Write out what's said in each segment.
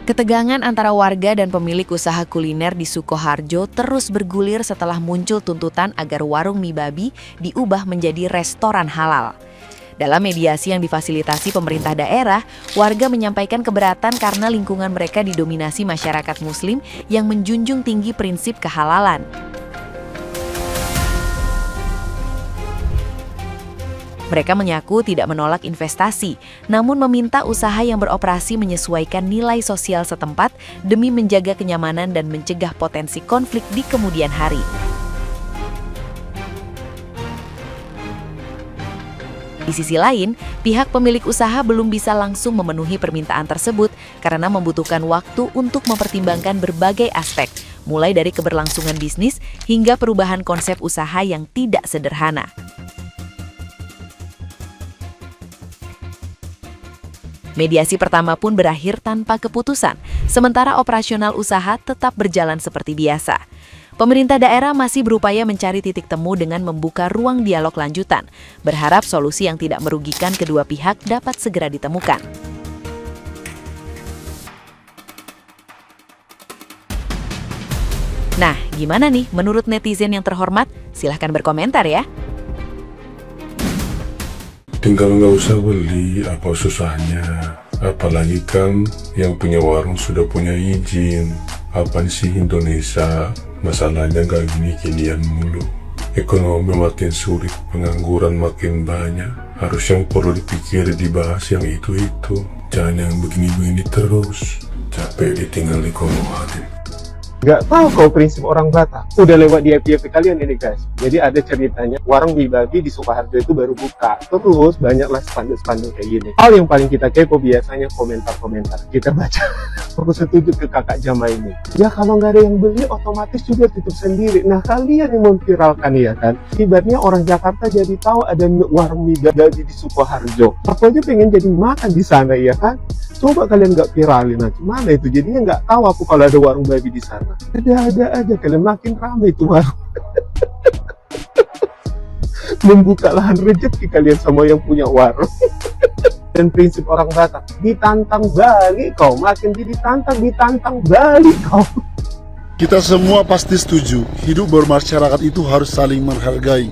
Ketegangan antara warga dan pemilik usaha kuliner di Sukoharjo terus bergulir setelah muncul tuntutan agar warung mie babi diubah menjadi restoran halal. Dalam mediasi yang difasilitasi pemerintah daerah, warga menyampaikan keberatan karena lingkungan mereka didominasi masyarakat Muslim yang menjunjung tinggi prinsip kehalalan. Mereka mengaku tidak menolak investasi, namun meminta usaha yang beroperasi menyesuaikan nilai sosial setempat demi menjaga kenyamanan dan mencegah potensi konflik di kemudian hari. Di sisi lain, pihak pemilik usaha belum bisa langsung memenuhi permintaan tersebut karena membutuhkan waktu untuk mempertimbangkan berbagai aspek, mulai dari keberlangsungan bisnis hingga perubahan konsep usaha yang tidak sederhana. Mediasi pertama pun berakhir tanpa keputusan, sementara operasional usaha tetap berjalan seperti biasa. Pemerintah daerah masih berupaya mencari titik temu dengan membuka ruang dialog lanjutan, berharap solusi yang tidak merugikan kedua pihak dapat segera ditemukan. Nah, gimana nih menurut netizen yang terhormat? Silahkan berkomentar ya. Tinggal nggak usah beli, apa susahnya. Apalagi kan yang punya warung sudah punya izin. Apaan sih Indonesia? Masalahnya nggak gini-ginian mulu. Ekonomi makin sulit, pengangguran makin banyak. Harus yang perlu dipikir, dibahas yang itu-itu. Jangan yang begini-begini terus. Capek ditinggal dikomohatin. Nggak tahu kalau prinsip orang Batak. Udah lewat di FYP kalian ini guys. Jadi ada ceritanya warung mie babi di Sukoharjo itu baru buka. Terus banyaklah spanduk-spanduk kayak gini. Hal yang paling kita kepo biasanya komentar-komentar. Kita baca. Aku setuju ke kakak Jama ini. Ya kalau nggak ada yang beli otomatis juga tutup sendiri. Nah kalian yang memviralkan ya kan. Ibaratnya orang Jakarta jadi tahu ada warung mie babi di Sukoharjo. Aku aja pengen jadi makan di sana ya kan. Coba kalian nggak viralin, nah gimana itu? Jadinya nggak tahu aku kalau ada warung babi di sana. Ada aja kalian makin ramai itu warung. Membuka lahan rezeki kalian sama yang punya warung. Dan prinsip orang Batak, ditantang balik kau. Makin ditantang balik kau. Kita semua pasti setuju, hidup bermasyarakat itu harus saling menghargai.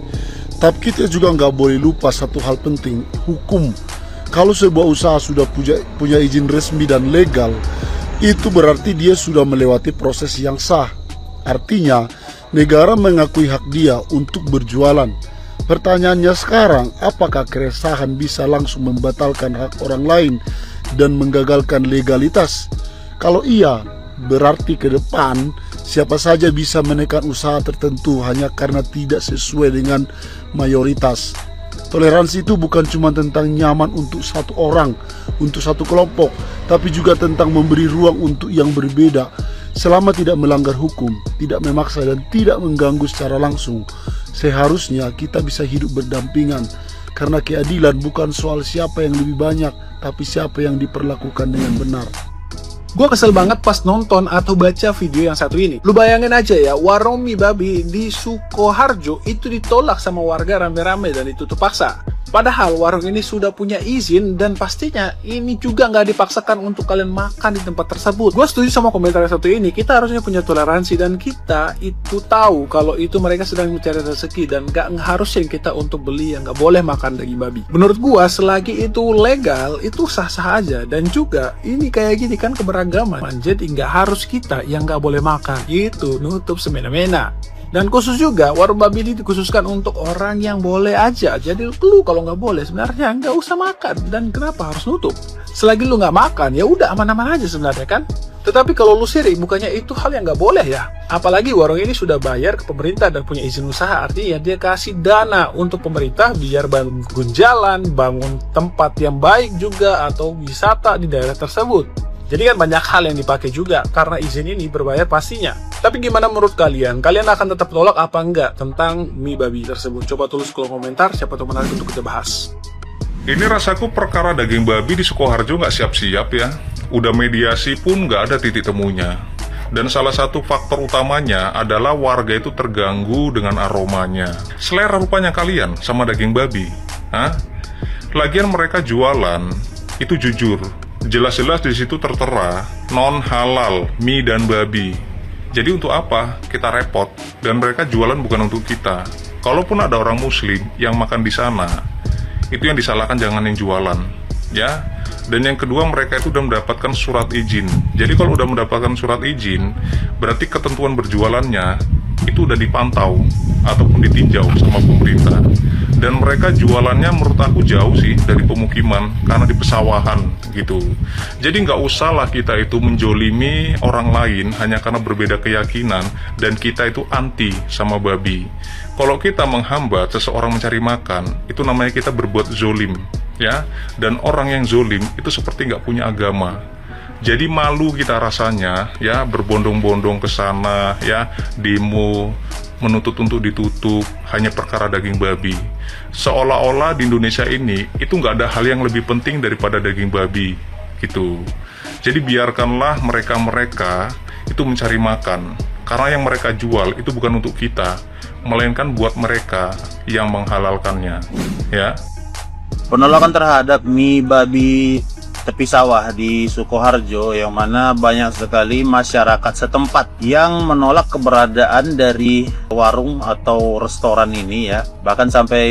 Tapi kita juga nggak boleh lupa satu hal penting, hukum. Kalau sebuah usaha sudah punya izin resmi dan legal, itu berarti dia sudah melewati proses yang sah. Artinya, negara mengakui hak dia untuk berjualan. Pertanyaannya sekarang, apakah keresahan bisa langsung membatalkan hak orang lain dan menggagalkan legalitas? Kalau iya, berarti ke depan siapa saja bisa menekan usaha tertentu hanya karena tidak sesuai dengan mayoritas. Toleransi itu bukan cuma tentang nyaman untuk satu orang, untuk satu kelompok, tapi juga tentang memberi ruang untuk yang berbeda, selama tidak melanggar hukum, tidak memaksa dan tidak mengganggu secara langsung. Seharusnya kita bisa hidup berdampingan, karena keadilan bukan soal siapa yang lebih banyak, tapi siapa yang diperlakukan dengan benar. Gue kesel banget pas nonton atau baca video yang satu ini. Lu bayangin aja ya, warung mie babi di Sukoharjo itu ditolak sama warga rame-rame dan ditutup paksa. Padahal warung ini sudah punya izin dan pastinya ini juga nggak dipaksakan untuk kalian makan di tempat tersebut. Gue setuju sama komentar yang satu ini, kita harusnya punya toleransi dan kita itu tahu kalau itu mereka sedang mencari rezeki dan nggak ngeharusin kita untuk beli yang nggak boleh makan daging babi. Menurut gue selagi itu legal, itu sah-sah aja dan juga ini kayak gini kan keberagaman. Jadi nggak harus kita yang nggak boleh makan, gitu nutup semena-mena. Dan khusus juga, warung babi ini dikhususkan untuk orang yang boleh aja. Jadi lu kalau nggak boleh sebenarnya nggak usah makan. Dan kenapa harus nutup? Selagi lu nggak makan, ya udah aman-aman aja sebenarnya kan? Tetapi kalau lu sirik, bukannya itu hal yang nggak boleh ya? Apalagi warung ini sudah bayar ke pemerintah dan punya izin usaha. Artinya dia kasih dana untuk pemerintah biar bangun jalan, bangun tempat yang baik juga, atau wisata di daerah tersebut. Jadi kan banyak hal yang dipakai juga karena izin ini berbayar pastinya. Tapi gimana menurut kalian? Kalian akan tetap tolak apa enggak tentang mie babi tersebut? Coba tulis kolom komentar, siapa tahu menarik untuk kita bahas. Ini rasaku perkara daging babi di Sukoharjo nggak siap-siap ya. Udah mediasi pun nggak ada titik temunya. Dan salah satu faktor utamanya adalah warga itu terganggu dengan aromanya. Selera rupanya kalian sama daging babi. Hah? Lagian mereka jualan, itu jujur. Jelas-jelas di situ tertera non halal mie dan babi. Jadi untuk apa kita repot? Dan mereka jualan bukan untuk kita. Kalaupun ada orang muslim yang makan di sana, itu yang disalahkan jangan yang jualan, ya. Dan yang kedua, mereka itu udah mendapatkan surat izin. Jadi kalau udah mendapatkan surat izin, berarti ketentuan berjualannya itu udah dipantau ataupun ditinjau sama pemerintah. Dan mereka jualannya menurut aku jauh sih dari pemukiman, karena di pesawahan gitu. Jadi nggak usah lah kita itu menjolimi orang lain hanya karena berbeda keyakinan dan kita itu anti sama babi. Kalau kita menghambat seseorang mencari makan, itu namanya kita berbuat zolim, ya. Dan orang yang zolim itu seperti nggak punya agama. Jadi malu kita rasanya, ya, berbondong-bondong ke sana, ya, demo, menuntut untuk ditutup hanya perkara daging babi. Seolah-olah di Indonesia ini itu nggak ada hal yang lebih penting daripada daging babi, gitu. Jadi biarkanlah mereka-mereka itu mencari makan, karena yang mereka jual itu bukan untuk kita, melainkan buat mereka yang menghalalkannya, ya. Penolakan terhadap mie babi tepi sawah di Sukoharjo, yang mana banyak sekali masyarakat setempat yang menolak keberadaan dari warung atau restoran ini, ya. Bahkan sampai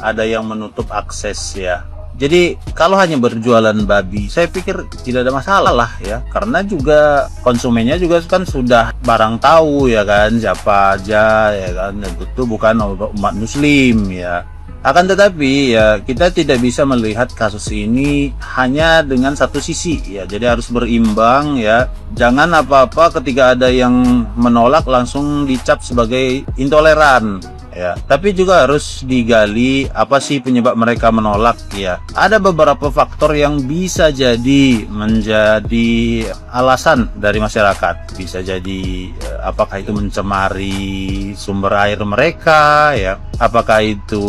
ada yang menutup akses, ya. Jadi kalau hanya berjualan babi, saya pikir tidak ada masalah lah, ya. Karena juga konsumennya juga kan sudah barang tahu, ya kan, siapa aja, ya kan. Itu bukan umat muslim, ya. Akan tetapi, ya, kita tidak bisa melihat kasus ini hanya dengan satu sisi, ya. Jadi harus berimbang, ya. Jangan apa-apa ketika ada yang menolak langsung dicap sebagai intoleran, ya. Tapi juga harus digali apa sih penyebab mereka menolak, ya. Ada beberapa faktor yang bisa jadi menjadi alasan dari masyarakat. Bisa jadi apakah itu mencemari sumber air mereka, ya. Apakah itu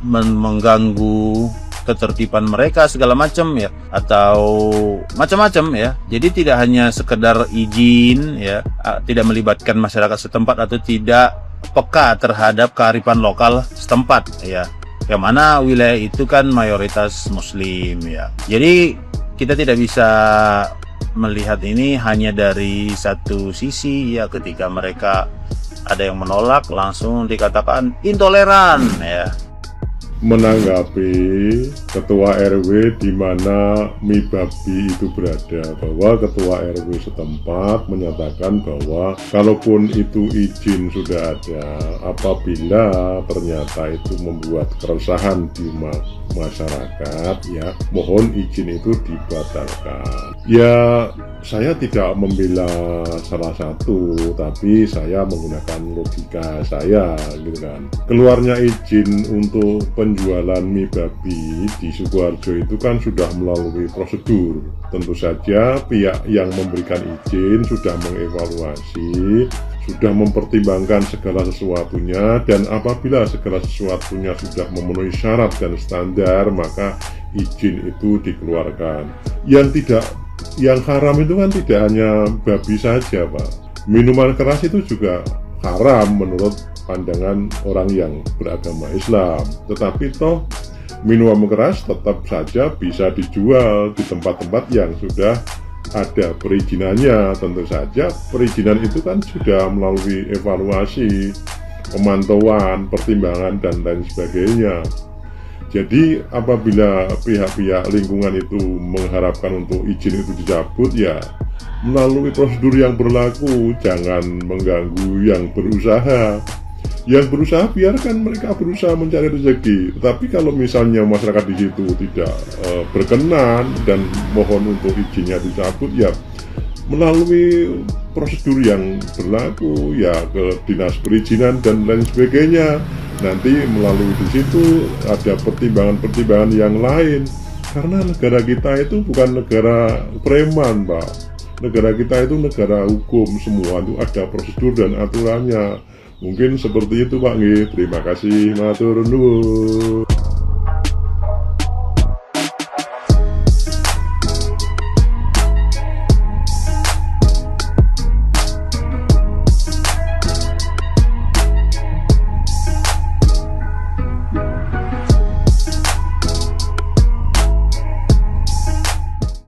mengganggu ketertiban mereka segala macam, ya, atau macam-macam, ya. Jadi tidak hanya sekedar izin, ya, tidak melibatkan masyarakat setempat atau tidak peka terhadap kearifan lokal setempat, ya. Yang mana wilayah itu kan mayoritas muslim, ya. Jadi kita tidak bisa melihat ini hanya dari satu sisi, ya. Ketika mereka ada yang menolak langsung dikatakan intoleran, ya. Menanggapi ketua RW di mana mie babi itu berada, bahwa ketua RW setempat menyatakan bahwa kalaupun itu izin sudah ada, apabila ternyata itu membuat keresahan di masyarakat, ya, mohon izin itu dibatalkan. Ya, saya tidak membela salah satu, tapi saya menggunakan logika saya, gitu kan. Keluarnya izin untuk penjualan mie babi di Sukoharjo itu kan sudah melalui prosedur. Tentu saja pihak yang memberikan izin sudah mengevaluasi, sudah mempertimbangkan segala sesuatunya, dan apabila segala sesuatunya sudah memenuhi syarat dan standar, maka izin itu dikeluarkan. Yang haram itu kan tidak hanya babi saja, Pak. Minuman keras itu juga haram menurut pandangan orang yang beragama Islam. Tetapi toh minuman keras tetap saja bisa dijual di tempat-tempat yang sudah ada perizinannya. Tentu saja perizinan itu kan sudah melalui evaluasi, pemantauan, pertimbangan, dan lain sebagainya. Jadi apabila pihak-pihak lingkungan itu mengharapkan untuk izin itu dicabut, ya melalui prosedur yang berlaku, jangan mengganggu yang berusaha. Yang berusaha biarkan mereka berusaha mencari rezeki. Tetapi kalau misalnya masyarakat di situ tidak berkenan dan mohon untuk izinnya dicabut, ya melalui prosedur yang berlaku, ya ke dinas perizinan dan lain sebagainya. Nanti melalui di situ ada pertimbangan-pertimbangan yang lain, karena negara kita itu bukan negara preman, Pak. Negara kita itu negara hukum, semua itu ada prosedur dan aturannya. Mungkin seperti itu, Pak. Terima kasih, matur nuwun.